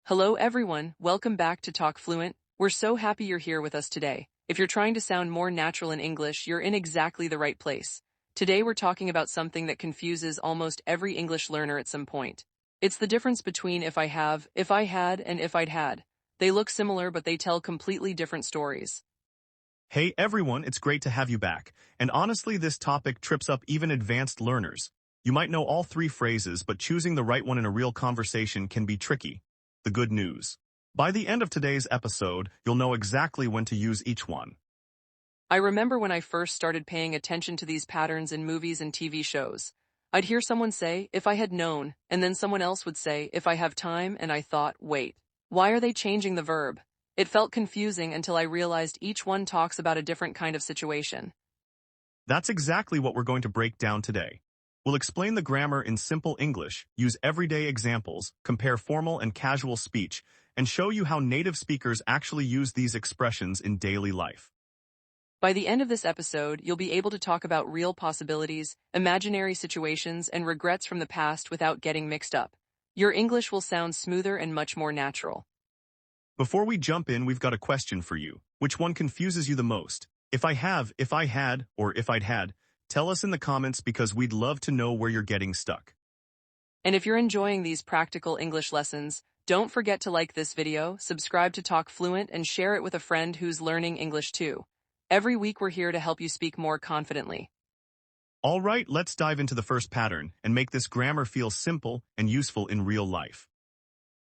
Hello everyone, welcome back to Talk Fluent. We're so happy you're here with us today. If you're trying to sound more natural in English, you're in exactly the right place. Today we're talking about something that confuses almost every English learner at some point. It's the difference between if I have, if I had, and if I'd had. They look similar, but they tell completely different stories. Hey everyone, it's great to have you back. And honestly, this topic trips up even advanced learners. You might know all three phrases, but choosing the right one in a real conversation can be tricky. The good news. By the end of today's episode, you'll know exactly when to use each one. I remember when I first started paying attention to these patterns in movies and TV shows. I'd hear someone say, if I had known, and then someone else would say, if I have time, and I thought, wait, why are they changing the verb? It felt confusing until I realized each one talks about a different kind of situation. That's exactly what we're going to break down today. We'll explain the grammar in simple English, use everyday examples, compare formal and casual speech, and show you how native speakers actually use these expressions in daily life. By the end of this episode, you'll be able to talk about real possibilities, imaginary situations, and regrets from the past without getting mixed up. Your English will sound smoother and much more natural. Before we jump in, we've got a question for you. Which one confuses you the most? If I have, if I had, or if I'd had? Tell us in the comments because we'd love to know where you're getting stuck. And if you're enjoying these practical English lessons, don't forget to like this video, subscribe to Talk Fluent, and share it with a friend who's learning English too. Every week we're here to help you speak more confidently. All right, let's dive into the first pattern and make this grammar feel simple and useful in real life.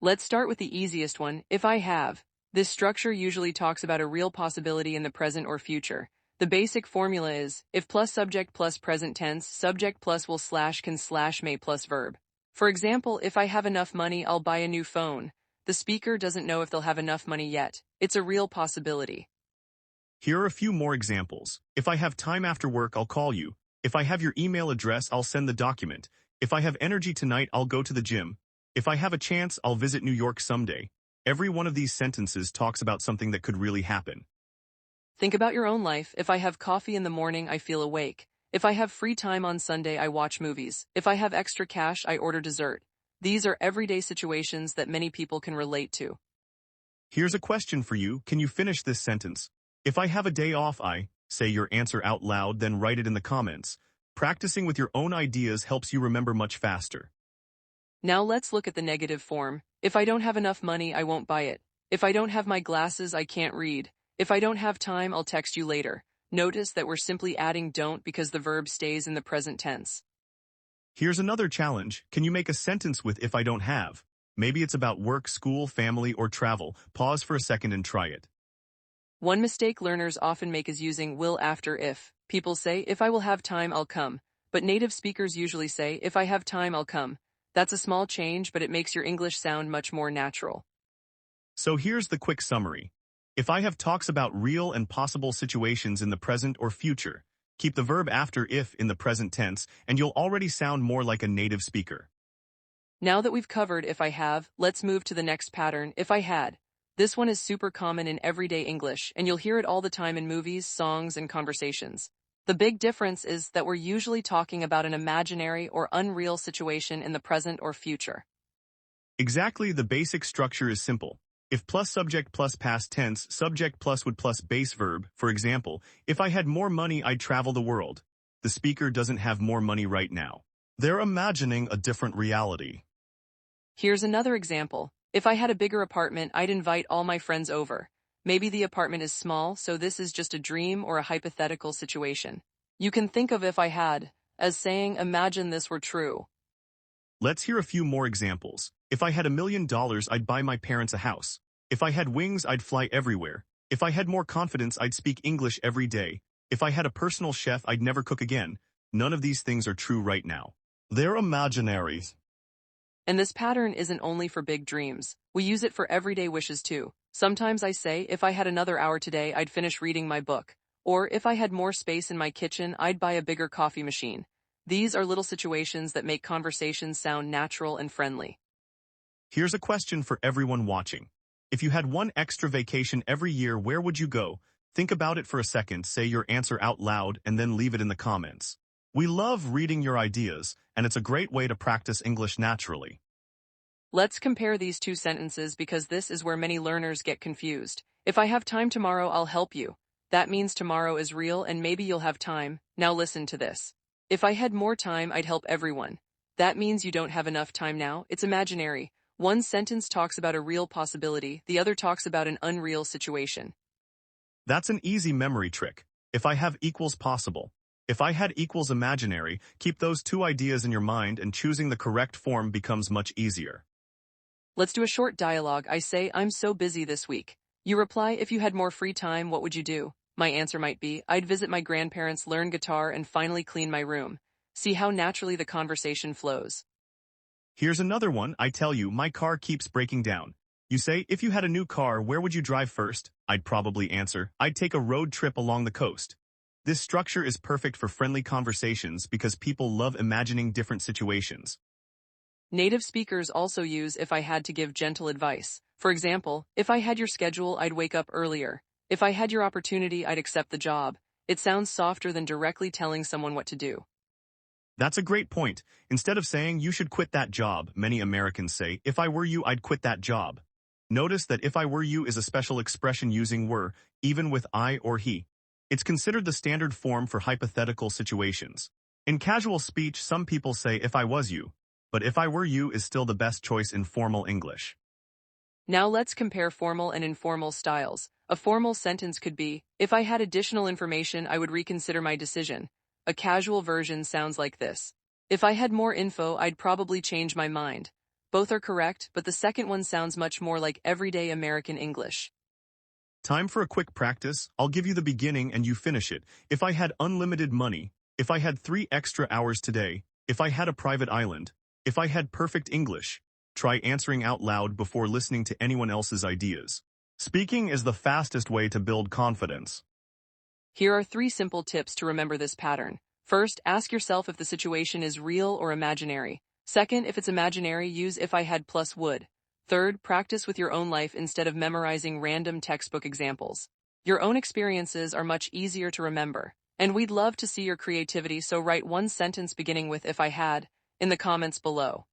Let's start with the easiest one, if I have. This structure usually talks about a real possibility in the present or future. The basic formula is, if plus subject plus present tense, subject plus will slash can slash may plus verb. For example, if I have enough money, I'll buy a new phone. The speaker doesn't know if they'll have enough money yet. It's a real possibility. Here are a few more examples. If I have time after work, I'll call you. If I have your email address, I'll send the document. If I have energy tonight, I'll go to the gym. If I have a chance, I'll visit New York someday. Every one of these sentences talks about something that could really happen. Think about your own life. If I have coffee in the morning, I feel awake. If I have free time on Sunday, I watch movies. If I have extra cash, I order dessert. These are everyday situations that many people can relate to. Here's a question for you. Can you finish this sentence? If I have a day off, say your answer out loud, then write it in the comments. Practicing with your own ideas helps you remember much faster. Now let's look at the negative form. If I don't have enough money, I won't buy it. If I don't have my glasses, I can't read. If I don't have time, I'll text you later. Notice that we're simply adding don't because the verb stays in the present tense. Here's another challenge. Can you make a sentence with if I don't have? Maybe it's about work, school, family, or travel. Pause for a second and try it. One mistake learners often make is using will after if. People say, if I will have time, I'll come. But native speakers usually say, if I have time, I'll come. That's a small change, but it makes your English sound much more natural. So here's the quick summary. If I have talks about real and possible situations in the present or future, keep the verb after if in the present tense, and you'll already sound more like a native speaker. Now that we've covered if I have, let's move to the next pattern, if I had. This one is super common in everyday English, and you'll hear it all the time in movies, songs, and conversations. The big difference is that we're usually talking about an imaginary or unreal situation in the present or future. Exactly, the basic structure is simple. If plus subject plus past tense, subject plus would plus base verb. For example, if I had more money, I'd travel the world. The speaker doesn't have more money right now. They're imagining a different reality. Here's another example. If I had a bigger apartment, I'd invite all my friends over. Maybe the apartment is small, so this is just a dream or a hypothetical situation. You can think of if I had as saying, imagine this were true. Let's hear a few more examples. If I had $1 million, I'd buy my parents a house. If I had wings, I'd fly everywhere. If I had more confidence, I'd speak English every day. If I had a personal chef, I'd never cook again. None of these things are true right now. They're imaginary. And this pattern isn't only for big dreams. We use it for everyday wishes too. Sometimes I say, if I had another hour today, I'd finish reading my book. Or if I had more space in my kitchen, I'd buy a bigger coffee machine. These are little situations that make conversations sound natural and friendly. Here's a question for everyone watching. If you had one extra vacation every year, where would you go? Think about it for a second, say your answer out loud, and then leave it in the comments. We love reading your ideas, and it's a great way to practice English naturally. Let's compare these two sentences because this is where many learners get confused. If I have time tomorrow, I'll help you. That means tomorrow is real and maybe you'll have time. Now listen to this. If I had more time, I'd help everyone. That means you don't have enough time now. It's imaginary. One sentence talks about a real possibility, the other talks about an unreal situation. That's an easy memory trick. If I have equals possible. If I had equals imaginary, keep those two ideas in your mind and choosing the correct form becomes much easier. Let's do a short dialogue. I say, I'm so busy this week. You reply, if you had more free time, what would you do? My answer might be, I'd visit my grandparents, learn guitar, and finally clean my room. See how naturally the conversation flows. Here's another one. I tell you, my car keeps breaking down. You say, if you had a new car, where would you drive first? I'd probably answer, I'd take a road trip along the coast. This structure is perfect for friendly conversations because people love imagining different situations. Native speakers also use if I had to give gentle advice. For example, if I had your schedule, I'd wake up earlier. If I had your opportunity, I'd accept the job. It sounds softer than directly telling someone what to do. That's a great point. Instead of saying, you should quit that job, many Americans say, if I were you, I'd quit that job. Notice that if I were you is a special expression using were, even with I or he. It's considered the standard form for hypothetical situations. In casual speech, some people say if I was you, but if I were you is still the best choice in formal English. Now let's compare formal and informal styles. A formal sentence could be, if I had additional information, I would reconsider my decision. A casual version sounds like this. If I had more info, I'd probably change my mind. Both are correct, but the second one sounds much more like everyday American English. Time for a quick practice. I'll give you the beginning and you finish it. If I had unlimited money, if I had 3 extra hours today, if I had a private island, if I had perfect English. Try answering out loud before listening to anyone else's ideas. Speaking is the fastest way to build confidence. Here are 3 simple tips to remember this pattern. First, ask yourself if the situation is real or imaginary. Second, if it's imaginary, use if I had plus would. Third, practice with your own life instead of memorizing random textbook examples. Your own experiences are much easier to remember. And we'd love to see your creativity, so write one sentence beginning with if I had in the comments below.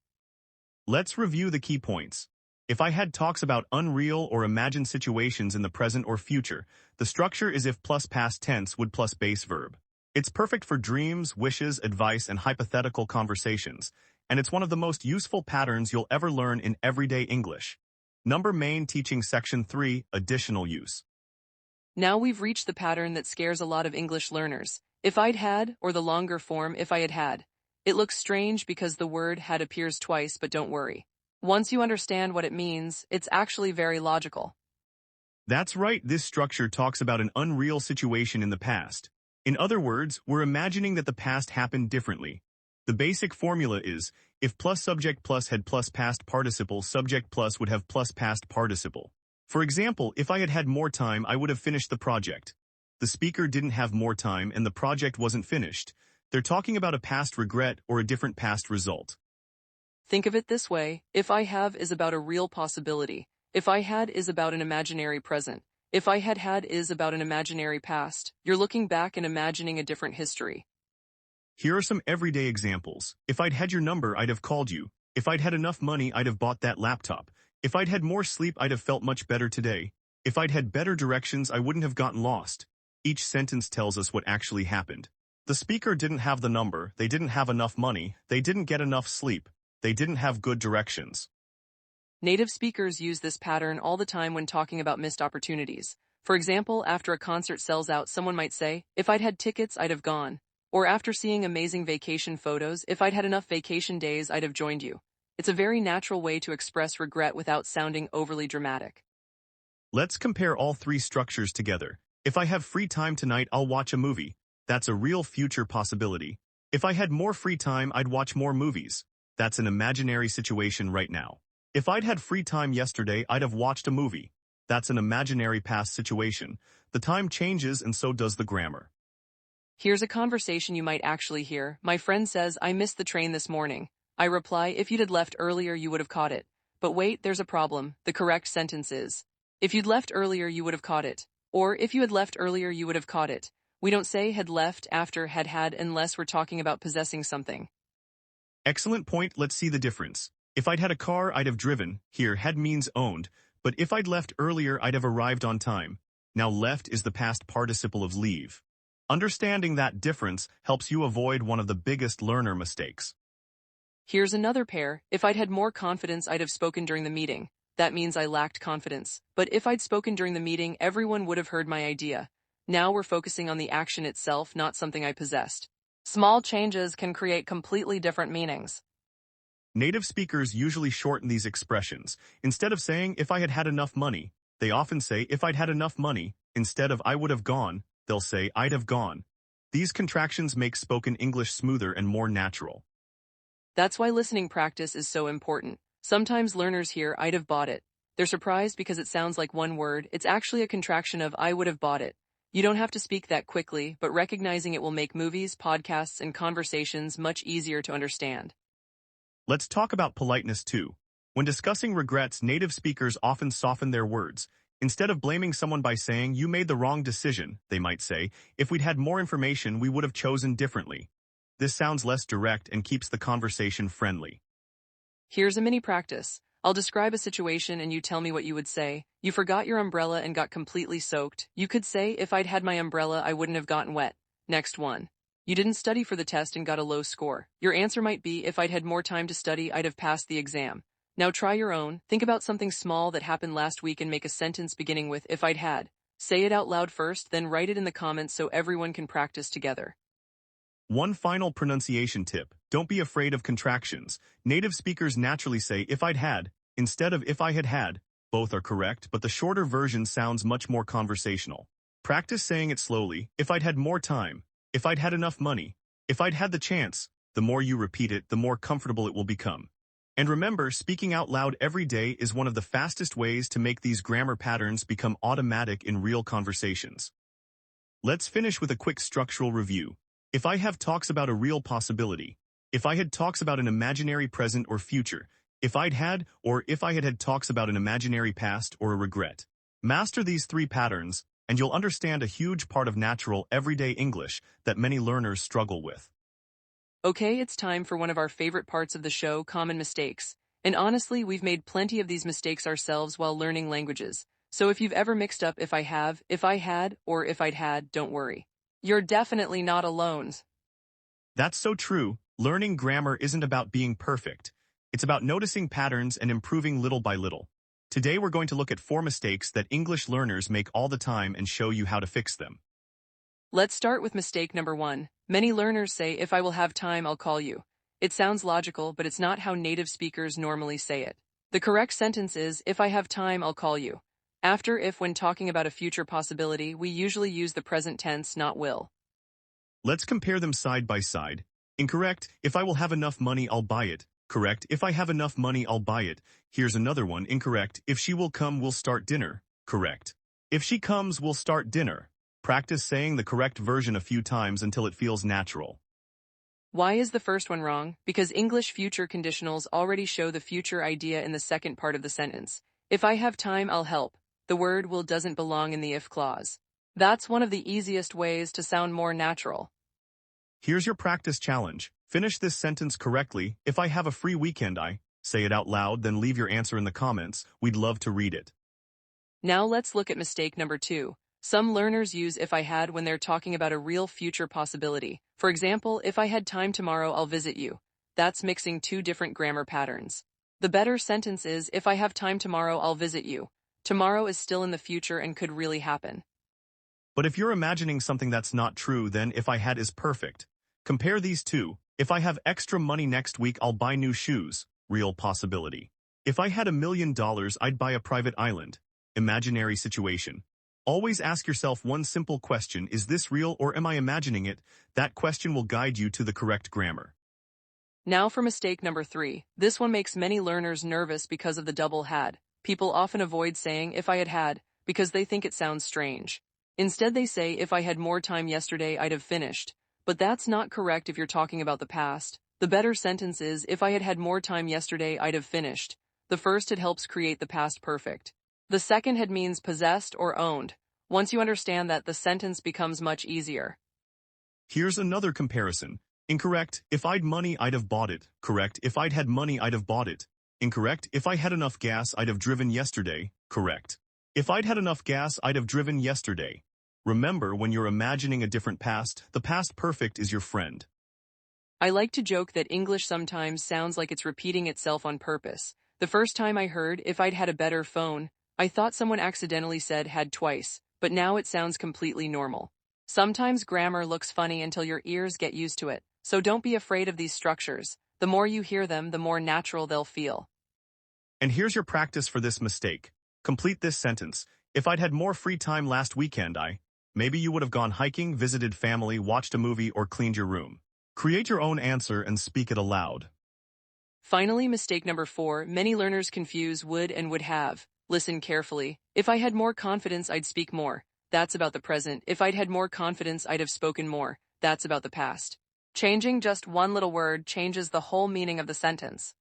Let's review the key points. If I had talks about unreal or imagined situations in the present or future, the structure is if plus past tense would plus base verb. It's perfect for dreams, wishes, advice, and hypothetical conversations, and it's one of the most useful patterns you'll ever learn in everyday English. Number main teaching section 3, additional use. Now we've reached the pattern that scares a lot of English learners. If I'd had, or the longer form if I had had. It looks strange because the word had appears twice, but don't worry. Once you understand what it means, it's actually very logical. That's right, this structure talks about an unreal situation in the past. In other words, we're imagining that the past happened differently. The basic formula is, if plus subject plus had plus past participle, subject plus would have plus past participle. For example, if I had had more time, I would have finished the project. The speaker didn't have more time and the project wasn't finished. They're talking about a past regret or a different past result. Think of it this way, if I have is about a real possibility. If I had is about an imaginary present. If I had had is about an imaginary past. You're looking back and imagining a different history. Here are some everyday examples. If I'd had your number, I'd have called you. If I'd had enough money, I'd have bought that laptop. If I'd had more sleep, I'd have felt much better today. If I'd had better directions, I wouldn't have gotten lost. Each sentence tells us what actually happened. The speaker didn't have the number, they didn't have enough money, they didn't get enough sleep, they didn't have good directions. Native speakers use this pattern all the time when talking about missed opportunities. For example, after a concert sells out, someone might say, if I'd had tickets, I'd have gone. Or after seeing amazing vacation photos, if I'd had enough vacation days, I'd have joined you. It's a very natural way to express regret without sounding overly dramatic. Let's compare all 3 structures together. If I have free time tonight, I'll watch a movie. That's a real future possibility. If I had more free time, I'd watch more movies. That's an imaginary situation right now. If I'd had free time yesterday, I'd have watched a movie. That's an imaginary past situation. The time changes and so does the grammar. Here's a conversation you might actually hear. My friend says, I missed the train this morning. I reply, if you'd had left earlier, you would have caught it. But wait, there's a problem. The correct sentence is, if you'd left earlier, you would have caught it. Or if you had left earlier, you would have caught it. We don't say had left after had unless we're talking about possessing something. Excellent point. Let's see the difference. If I'd had a car, I'd have driven. Here, had means owned. But if I'd left earlier, I'd have arrived on time. Now left is the past participle of leave. Understanding that difference helps you avoid one of the biggest learner mistakes. Here's another pair. If I'd had more confidence, I'd have spoken during the meeting. That means I lacked confidence. But if I'd spoken during the meeting, everyone would have heard my idea. Now we're focusing on the action itself, not something I possessed. Small changes can create completely different meanings. Native speakers usually shorten these expressions. Instead of saying, if I had had enough money, they often say, if I'd had enough money. Instead of I would have gone, they'll say, I'd have gone. These contractions make spoken English smoother and more natural. That's why listening practice is so important. Sometimes learners hear, I'd have bought it. They're surprised because it sounds like one word. It's actually a contraction of I would have bought it. You don't have to speak that quickly, but recognizing it will make movies, podcasts, and conversations much easier to understand. Let's talk about politeness too. When discussing regrets, native speakers often soften their words. Instead of blaming someone by saying, you made the wrong decision, they might say, if we'd had more information, we would have chosen differently. This sounds less direct and keeps the conversation friendly. Here's a mini practice. I'll describe a situation and you tell me what you would say. You forgot your umbrella and got completely soaked. You could say, if I'd had my umbrella, I wouldn't have gotten wet. Next one. You didn't study for the test and got a low score. Your answer might be, if I'd had more time to study, I'd have passed the exam. Now try your own. Think about something small that happened last week and make a sentence beginning with, if I'd had. Say it out loud first, then write it in the comments so everyone can practice together. One final pronunciation tip. Don't be afraid of contractions. Native speakers naturally say, if I'd had, instead of if I had had. Both are correct, but the shorter version sounds much more conversational. Practice saying it slowly, if I'd had more time. If I'd had enough money, if I'd had the chance. The more you repeat it, the more comfortable it will become. And remember, speaking out loud every day is one of the fastest ways to make these grammar patterns become automatic in real conversations. Let's finish with a quick structural review. If I have talks about a real possibility, if I had talks about an imaginary present or future, if I'd had, or if I had had talks about an imaginary past or a regret. Master these three patterns, and you'll understand a huge part of natural, everyday English that many learners struggle with. Okay, it's time for one of our favorite parts of the show, common mistakes. And honestly, we've made plenty of these mistakes ourselves while learning languages. So if you've ever mixed up if I have, if I had, or if I'd had, don't worry. You're definitely not alone. That's so true. Learning grammar isn't about being perfect. It's about noticing patterns and improving little by little. Today we're going to look at 4 mistakes that English learners make all the time and show you how to fix them. Let's start with mistake number 1. Many learners say, if I will have time, I'll call you. It sounds logical, but it's not how native speakers normally say it. The correct sentence is, if I have time, I'll call you. After if when talking about a future possibility, we usually use the present tense, not will. Let's compare them side by side. Incorrect, if I will have enough money, I'll buy it. Correct, if I have enough money, I'll buy it. Here's another one. Incorrect, if she will come, we'll start dinner. Correct. If she comes, we'll start dinner. Practice saying the correct version a few times until it feels natural. Why is the first one wrong? Because English future conditionals already show the future idea in the second part of the sentence. If I have time, I'll help. The word will doesn't belong in the if clause. That's one of the easiest ways to sound more natural. Here's your practice challenge. Finish this sentence correctly. If I have a free weekend, I say it out loud, then leave your answer in the comments. We'd love to read it. Now let's look at mistake number 2. Some learners use if I had when they're talking about a real future possibility. For example, if I had time tomorrow, I'll visit you. That's mixing 2 different grammar patterns. The better sentence is, if I have time tomorrow, I'll visit you. Tomorrow is still in the future and could really happen. But if you're imagining something that's not true, then if I had is perfect. Compare these two. If I have extra money next week, I'll buy new shoes. Real possibility. If I had $1 million, I'd buy a private island. Imaginary situation. Always ask yourself one simple question: is this real or am I imagining it? That question will guide you to the correct grammar. Now for mistake number 3. This one makes many learners nervous because of the double had. People often avoid saying if I had had because they think it sounds strange. Instead they say, if I had more time yesterday, I'd have finished. But that's not correct if you're talking about the past. The better sentence is, if I had had more time yesterday, I'd have finished. The first had helps create the past perfect. The second had means possessed or owned. Once you understand that, the sentence becomes much easier. Here's another comparison. Incorrect, if I'd money, I'd have bought it. Correct, if I'd had money, I'd have bought it. Incorrect. If I had enough gas, I'd have driven yesterday. Correct. If I'd had enough gas, I'd have driven yesterday. Remember, when you're imagining a different past, the past perfect is your friend. I like to joke that English sometimes sounds like it's repeating itself on purpose. The first time I heard "if I'd had a better phone," I thought someone accidentally said "had" twice, but now it sounds completely normal. Sometimes grammar looks funny until your ears get used to it, so don't be afraid of these structures. The more you hear them, the more natural they'll feel. And here's your practice for this mistake. Complete this sentence. If I'd had more free time last weekend, maybe you would have gone hiking, visited family, watched a movie, or cleaned your room. Create your own answer and speak it aloud. Finally, mistake number 4, many learners confuse would and would have. Listen carefully. If I had more confidence, I'd speak more. That's about the present. If I'd had more confidence, I'd have spoken more. That's about the past. Changing just one little word changes the whole meaning of the sentence.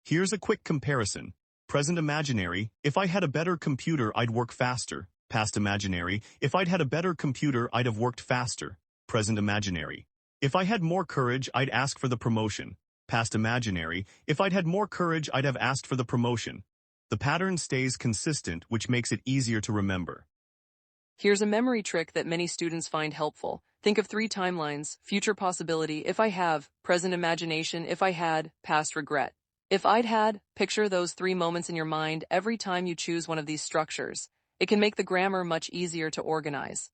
Here's a quick comparison. Present imaginary, if I had a better computer, I'd work faster. Past imaginary, if I'd had a better computer, I'd have worked faster. Present imaginary. If I had more courage, I'd ask for the promotion. Past imaginary, if I'd had more courage, I'd have asked for the promotion. The pattern stays consistent, which makes it easier to remember. Here's a memory trick that many students find helpful. Think of 3 timelines: future possibility, if I have; present imagination, if I had; past regret. If I'd had, picture those 3 moments in your mind every time you choose one of these structures. It can make the grammar much easier to organize.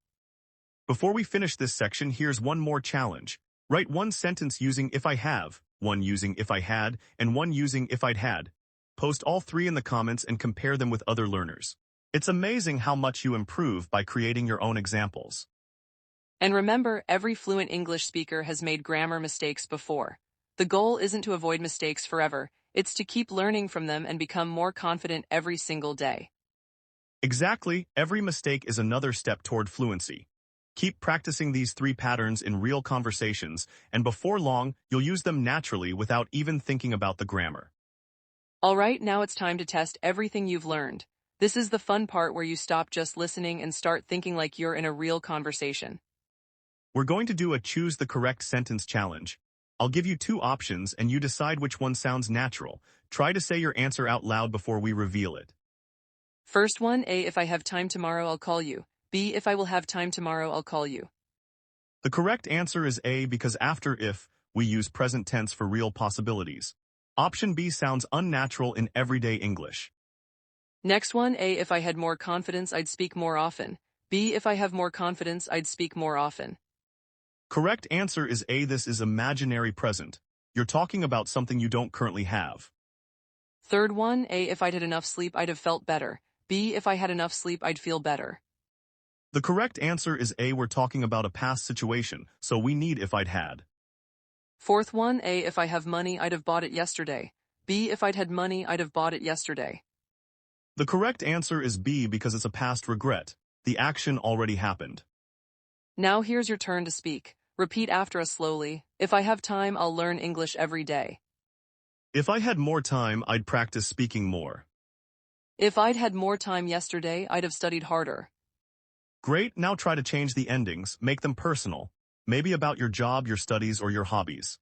Before we finish this section, here's one more challenge. Write one sentence using if I have, one using if I had, and one using if I'd had. Post all 3 in the comments and compare them with other learners. It's amazing how much you improve by creating your own examples. And remember, every fluent English speaker has made grammar mistakes before. The goal isn't to avoid mistakes forever, it's to keep learning from them and become more confident every single day. Exactly, every mistake is another step toward fluency. Keep practicing these 3 patterns in real conversations, and before long, you'll use them naturally without even thinking about the grammar. Alright, now it's time to test everything you've learned. This is the fun part where you stop just listening and start thinking like you're in a real conversation. We're going to do a choose the correct sentence challenge. I'll give you 2 options and you decide which one sounds natural. Try to say your answer out loud before we reveal it. First one, A, if I have time tomorrow, I'll call you. B, if I will have time tomorrow, I'll call you. The correct answer is A because after if, we use present tense for real possibilities. Option B sounds unnatural in everyday English. Next one, A, if I had more confidence, I'd speak more often. B, if I have more confidence, I'd speak more often. Correct answer is A. This is imaginary present. You're talking about something you don't currently have. Third one, A, if I'd had enough sleep, I'd have felt better. B, if I had enough sleep, I'd feel better. The correct answer is A. We're talking about a past situation, so we need if I'd had. Fourth one, A, if I have money, I'd have bought it yesterday. B, if I'd had money, I'd have bought it yesterday. The correct answer is B because it's a past regret. The action already happened. Now here's your turn to speak. Repeat after us slowly. If I have time, I'll learn English every day. If I had more time, I'd practice speaking more. If I'd had more time yesterday, I'd have studied harder. Great, now try to change the endings, make them personal. Maybe about your job, your studies, or your hobbies.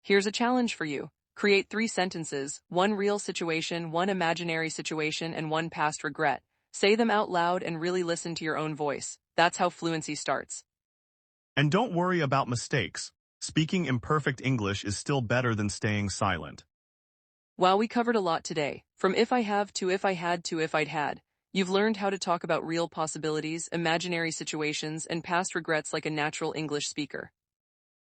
Here's a challenge for you. Create 3 sentences, 1 real situation, 1 imaginary situation, and 1 past regret. Say them out loud and really listen to your own voice. That's how fluency starts. And don't worry about mistakes. Speaking imperfect English is still better than staying silent. Wow, we covered a lot today. From if I have to if I had to if I'd had. You've learned how to talk about real possibilities, imaginary situations, and past regrets like a natural English speaker.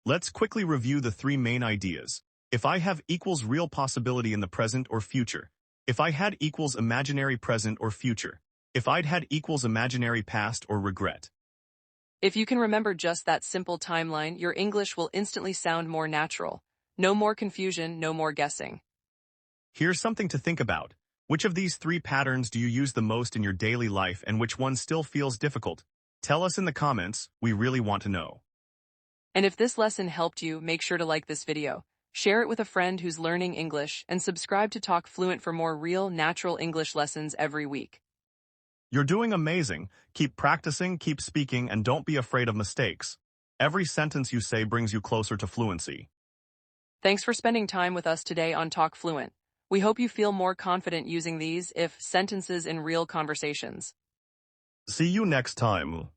Let's quickly review the 3 main ideas. If I have equals real possibility in the present or future. If I had equals imaginary present or future. If I'd had equals imaginary past or regret. If you can remember just that simple timeline, your English will instantly sound more natural. No more confusion, no more guessing. Here's something to think about. Which of these 3 patterns do you use the most in your daily life and which one still feels difficult? Tell us in the comments, we really want to know. And if this lesson helped you, make sure to like this video, share it with a friend who's learning English, and subscribe to Talk Fluent for more real, natural English lessons every week. You're doing amazing. Keep practicing, keep speaking, and don't be afraid of mistakes. Every sentence you say brings you closer to fluency. Thanks for spending time with us today on Talk Fluent. We hope you feel more confident using these if sentences in real conversations. See you next time.